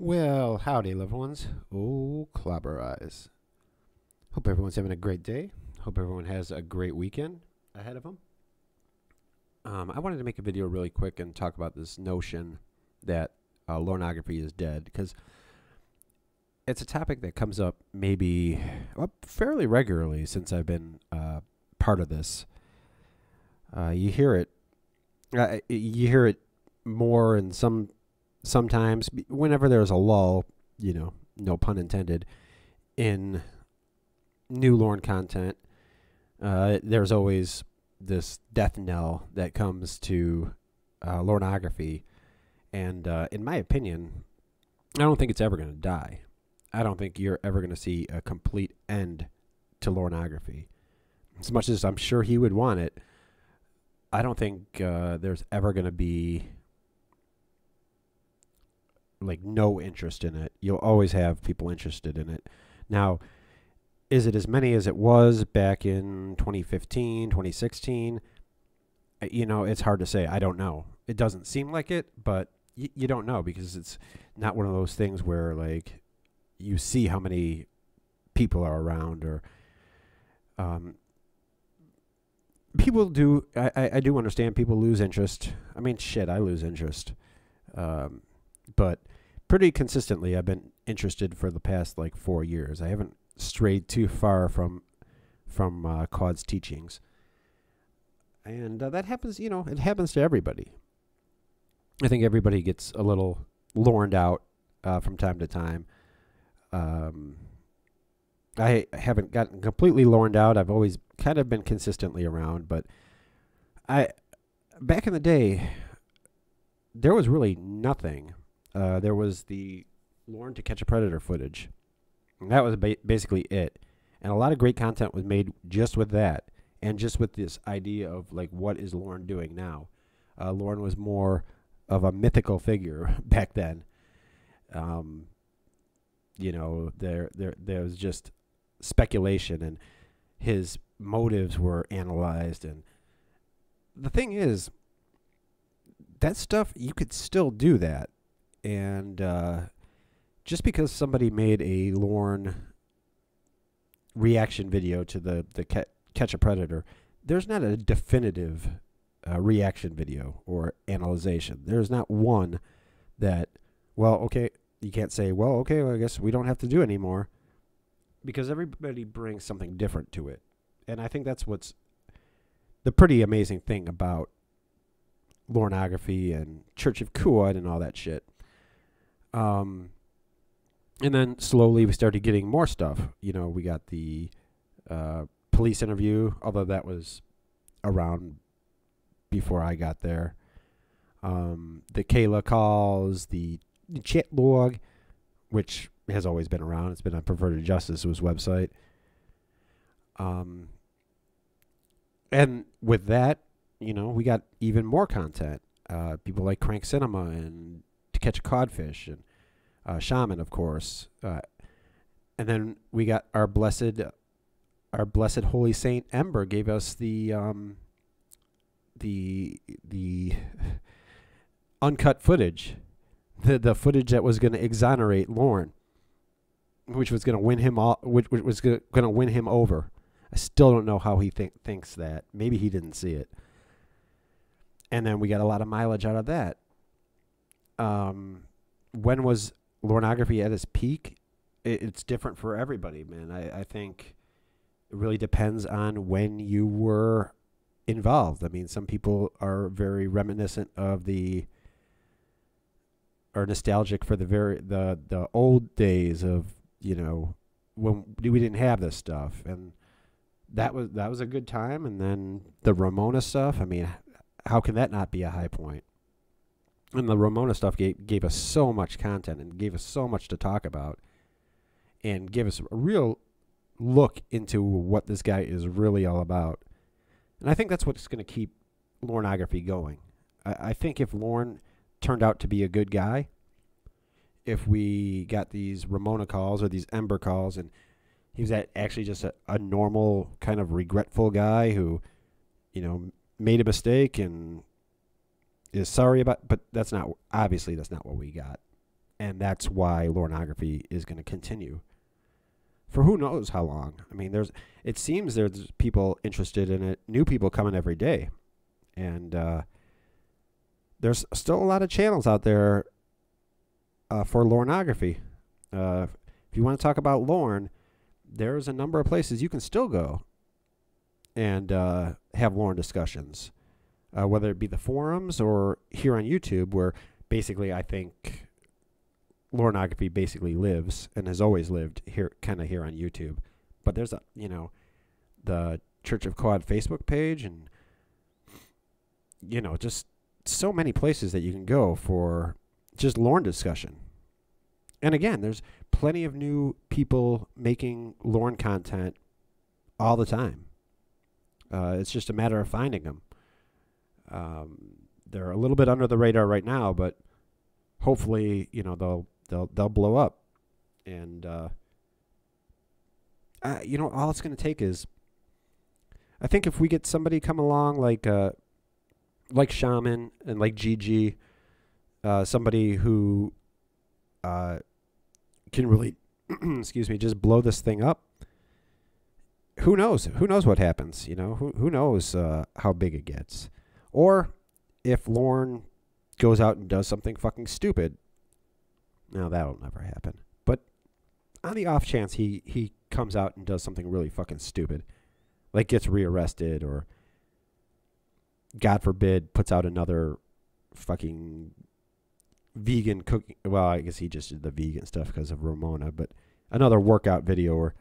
Well, howdy, loved ones. Oh, clobber eyes. Hope everyone's having a great day. Hope everyone has a great weekend ahead of them. I wanted to make a video really quick and talk about this notion that Lorneography is dead, because it's a topic that comes up maybe fairly regularly since I've been part of this. You hear it. You hear it more in sometimes whenever there's a lull, no pun intended, in new Lorne content. There's always this death knell that comes to Lorneography, and in my opinion, I don't think it's ever going to die. I don't think you're ever going to see a complete end to Lorneography. As much as I'm sure he would want it, I don't think there's ever going to be like no interest in it. You'll always have people interested in it. Now, is it as many as it was back in 2015, 2016? It's hard to say. I don't know. It doesn't seem like it, but you don't know, because it's not one of those things where like you see how many people are around, or people do. I do understand people lose interest. I mean, shit, I lose interest. But pretty consistently, I've been interested for the past like 4 years. I haven't strayed too far from Claude's teachings, and that happens. It happens to everybody. I think everybody gets a little lorned out from time to time. I haven't gotten completely lorned out. I've always kind of been consistently around, but back in the day, there was really nothing. There was the Lorne to Catch a Predator footage, and that was basically it. And a lot of great content was made just with that, and just with this idea of like, what is Lorne doing now? Lorne was more of a mythical figure back then. There was just speculation, and his motives were analyzed. And the thing is, that stuff, you could still do that. And just because somebody made a Lorne reaction video to the Catch a Predator, there's not a definitive reaction video or analyzation. There's not one that, well, okay, you can't say, well, okay, well, I guess we don't have to do anymore, because everybody brings something different to it. And I think that's what's the pretty amazing thing about Lorneography and Church of Kuat and all that shit. And then slowly we started getting more stuff. We got the police interview, although that was around before I got there. The Kayla calls, the chat log, which has always been around. It's been on Perverted Justice's website. And with that, we got even more content. People like Crank Cinema and To Catch a Codfish, and Shaman, of course. And then we got our blessed holy saint Ember gave us the uncut footage, the footage that was going to exonerate Lorne, which was going to win him which was going to win him over. I still don't know how he thinks that. Maybe he didn't see it. And then we got a lot of mileage out of that. When was Lorneography at its peak? It's different for everybody, man. I think it really depends on when you were involved. I mean, some people are very reminiscent of are nostalgic for the old days of, when we didn't have this stuff, and that was a good time. And then the Ramona stuff, I mean, how can that not be a high point? And the Ramona stuff gave us so much content and gave us so much to talk about, and gave us a real look into what this guy is really all about. And I think that's what's going to keep Lorneography going. I think if Lorne turned out to be a good guy, if we got these Ramona calls or these Ember calls, and he was actually just a normal kind of regretful guy who, made a mistake and is sorry about, but obviously that's not what we got. And that's why Lorneography is going to continue for who knows how long. I mean, it seems there's people interested in it, new people coming every day. And there's still a lot of channels out there for Lorneography. If you want to talk about Lorne, there's a number of places you can still go and have Lorne discussions, whether it be the forums or here on YouTube, where basically I think Lorneography basically lives and has always lived here, kind of here on YouTube. But there's the Church of Quad Facebook page, and just so many places that you can go for just Lorne discussion. And again, there's plenty of new people making Lorne content all the time. It's just a matter of finding them. They're a little bit under the radar right now, but hopefully, they'll blow up. And all it's going to take is, I think if we get somebody come along like Shaman and like GG, somebody who can really, excuse me, just blow this thing up. Who knows? Who knows what happens? Who knows how big it gets? Or if Lorne goes out and does something fucking stupid. Now, that'll never happen. But on the off chance he comes out and does something really fucking stupid, like gets rearrested, or God forbid puts out another fucking vegan cooking. Well, I guess he just did the vegan stuff because of Ramona, but another workout video, or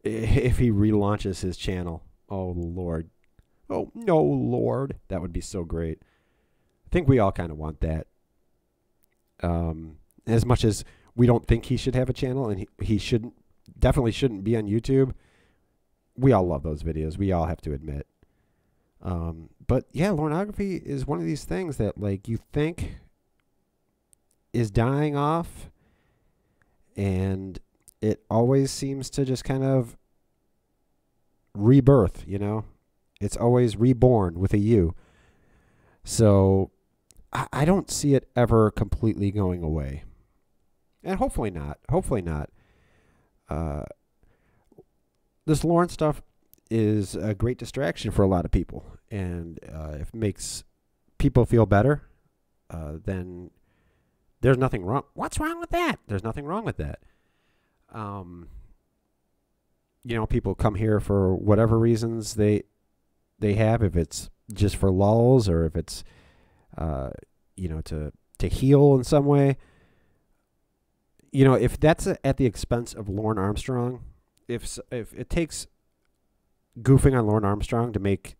if he relaunches his channel. Oh, Lord. Oh, no, Lord. That would be so great. I think we all kind of want that. As much as we don't think he should have a channel, and he definitely shouldn't be on YouTube, we all love those videos. We all have to admit. But yeah, Lorneography is one of these things that, like, you think is dying off, and it always seems to just kind of rebirth, It's always reborn with a U. So I don't see it ever completely going away. And hopefully not. Hopefully not. This Lorne stuff is a great distraction for a lot of people. And if it makes people feel better, then there's nothing wrong. What's wrong with that? There's nothing wrong with that. People come here for whatever reasons they have, if it's just for lulls, or if it's to heal in some way. If that's at the expense of Lorne Armstrong, if it takes goofing on Lorne Armstrong to make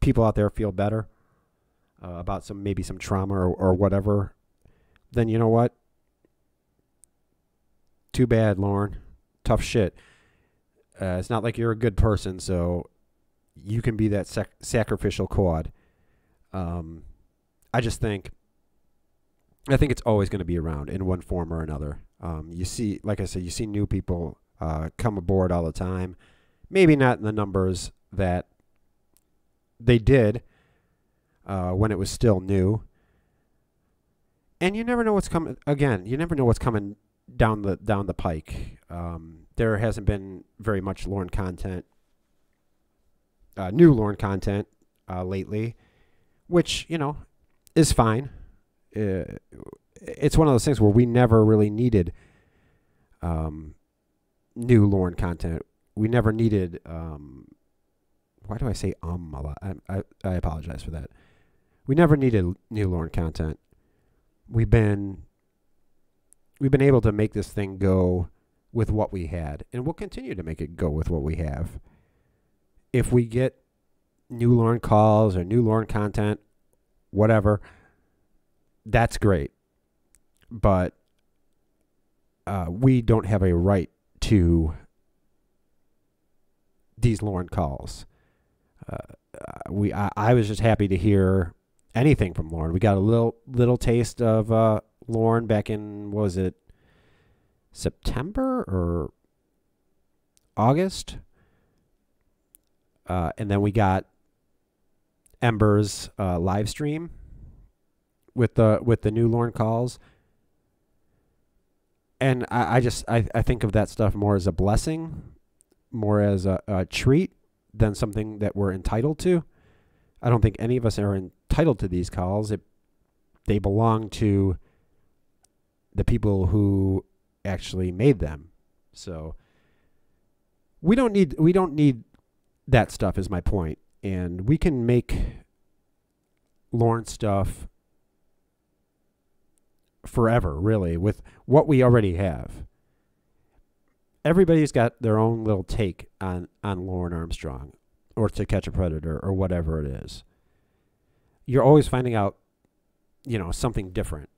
people out there feel better about maybe some trauma or whatever, then you know what? Too bad, Lorne. Tough shit. It's not like you're a good person, so you can be that sacrificial quad. I think it's always going to be around in one form or another. You see, like I said, you see new people come aboard all the time. Maybe not in the numbers that they did when it was still new. And you never know what's coming. Again, you never know what's coming down the pike. There hasn't been very much Lorne content, new Lorne content lately, which is fine. It's one of those things where we never really needed new Lorne content. We never needed. Why do I say a lot? I apologize for that. We never needed new Lorne content. We've been able to make this thing go with what we had, and we'll continue to make it go with what we have. If we get new Lorne calls or new Lorne content, whatever, that's great. But we don't have a right to these Lorne calls. I was just happy to hear anything from Lorne. We got a little taste of Lorne back in, what was it, September or August? And then we got Ember's live stream with the new Lorne calls. And I think of that stuff more as a blessing, more as a treat than something that we're entitled to. I don't think any of us are entitled to these calls. They belong to the people who actually made them. So we don't need that stuff is my point. And we can make Lorne stuff forever, really, with what we already have. Everybody's got their own little take on Lorne Armstrong or To Catch a Predator or whatever it is. You're always finding out, something different.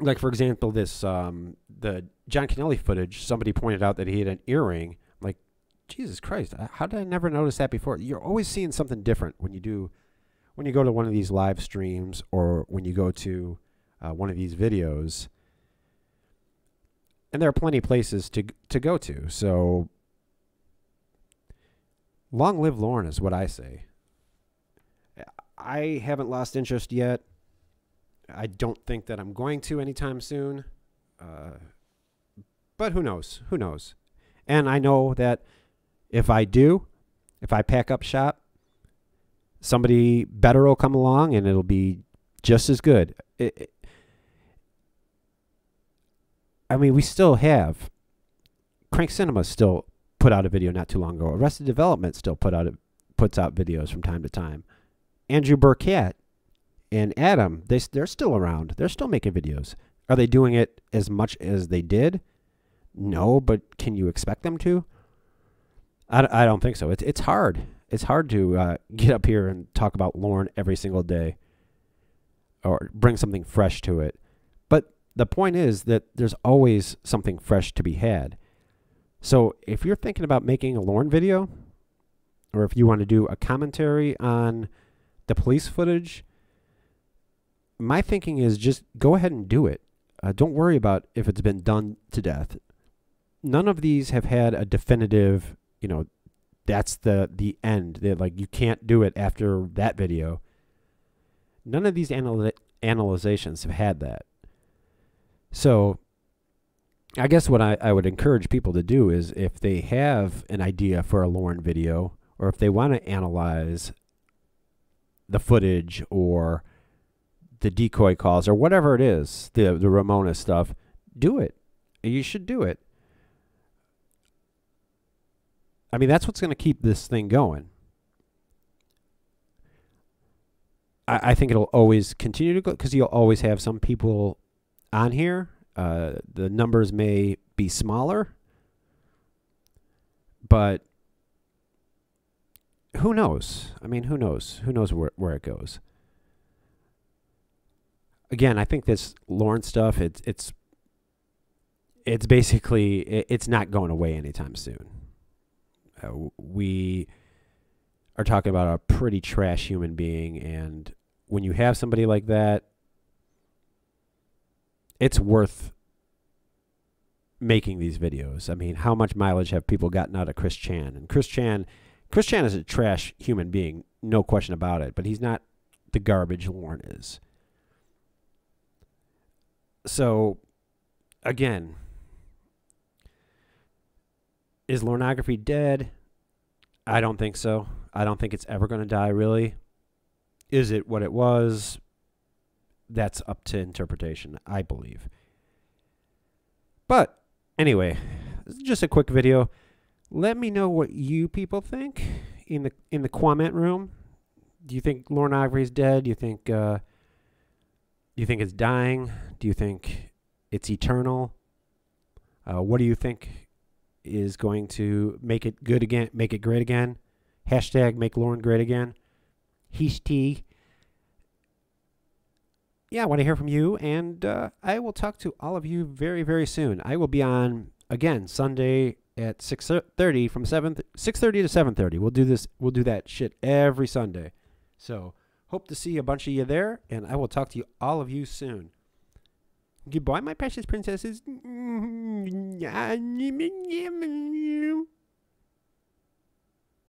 Like, for example, this the John Kennelly footage, somebody pointed out that he had an earring. I'm like, Jesus Christ, how did I never notice that before? You're always seeing something different when you go to one of these live streams or when you go to one of these videos. And there are plenty of places to go to. So long live Lorne is what I say. I haven't lost interest yet. I don't think that I'm going to anytime soon. But who knows? Who knows? And I know that if I pack up shop, somebody better will come along and it'll be just as good. We still have Crank Cinema still put out a video not too long ago. Arrested Development still puts out videos from time to time. Andrew Burkett and Adam, they're still around. They're still making videos. Are they doing it as much as they did? No, but can you expect them to? I don't think so. It's hard. It's hard to get up here and talk about Lorne every single day or bring something fresh to it. But the point is that there's always something fresh to be had. So if you're thinking about making a Lorne video, or if you want to do a commentary on the police footage, my thinking is just go ahead and do it. Don't worry about if it's been done to death. None of these have had a definitive, that's the end. They're like, you can't do it after that video. None of these analyzations have had that. So I guess what I would encourage people to do is if they have an idea for a Lorne video, or if they want to analyze the footage or the decoy calls or whatever it is, the Ramona stuff, do it. You should do it. That's what's going to keep this thing going. I think it'll always continue to go because you'll always have some people on here. The numbers may be smaller, but who knows? Who knows? Who knows where it goes? Again, I think this Lorne stuff, it's basically, it's not going away anytime soon. We are talking about a pretty trash human being, and when you have somebody like that, it's worth making these videos. How much mileage have people gotten out of Chris Chan? And Chris Chan is a trash human being, no question about it, but he's not the garbage Lorne is. So, again, is Lorneography dead? I don't think so. I don't think it's ever going to die, really. Is it what it was? That's up to interpretation, I believe. But, anyway, just a quick video. Let me know what you people think in the comment room. Do you think Lorneography is dead? Do you think it's dying? Do you think it's eternal? What do you think is going to make it good again, make it great again? Hashtag make Lorne great again. Hashtag. Yeah, I want to hear from you, and I will talk to all of you very, very soon. I will be on, again, Sunday at 6:30 from 6:30 to 7:30. We'll do that shit every Sunday. So, hope to see a bunch of you there, and I will talk to all of you soon. Goodbye, my precious princesses.